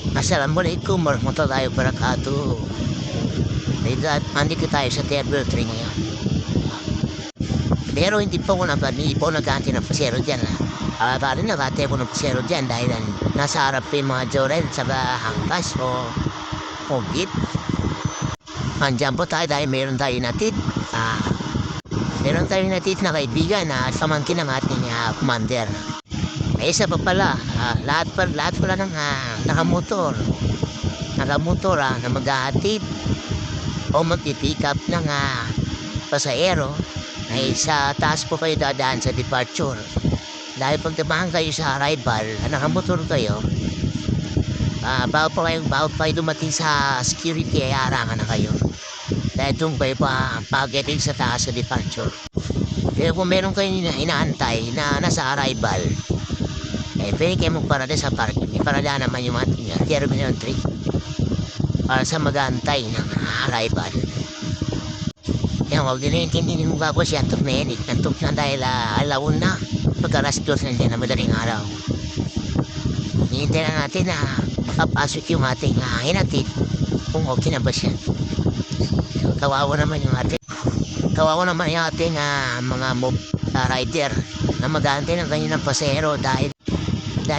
Assalamualaikum warahmatullahi wabarakatuh. Andito tayo sa Terminal 3 ngayon. Pero hindi pa ako hindi po nag-aantay ng pasero dyan. Parang nag-aantay ko ng pasero dyan dahil nasa harap pa yung mga Jorel sa hangkas o git. Andyan po tayo dahil meron tayo natid. Meron tayo natid na kaibigan na samangkin ng ating commander. May isa pa pala, lahat pala ng nakamotor na maghahatid o mag-pick up ng pasahero ay sa taas po kayo dadaan sa departure. Dahil pag dumaan kayo sa arrival, nakamotor kayo, bawat pa kayo dumating sa security ay harangan na kayo. Dahil doon kayo pag-getting sa taas sa departure. Pero kung meron kayo inaantay na nasa arrival, pwede kayo magparada sa parking. May parada naman yung ating Terminal 3 para sa mag-aantay ng arrival. Yan, huwag din naintindihin mo bago siya antok na yan. Nantok na dahil alaon na. Pagka-last close na din na madaling araw. Hinihintay na natin na makapasok yung ating hinatid kung okay na ba siya. Kawawa naman yung ating mga rider na mag-aantay ng kanyang pasahero dahil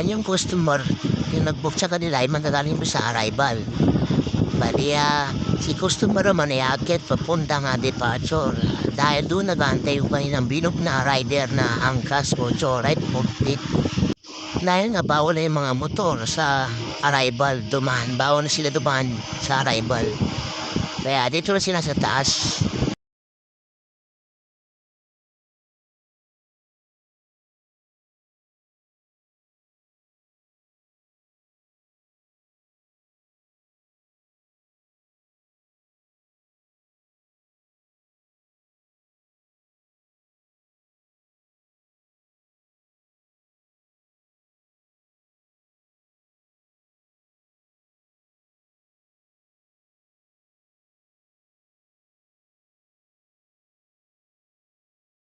yung customer yung nag-book sa kanila ay magagaling po sa arrival. Bali, si customer naman ay akit papunta nga departure dahil doon nag-aantay yung kanilang binog na rider na angkas o chorite o pit. Dahil nga bawal na yung mga motor sa arrival dumaan. Bawal na sila dumaan sa arrival. Kaya dito na sila sa taas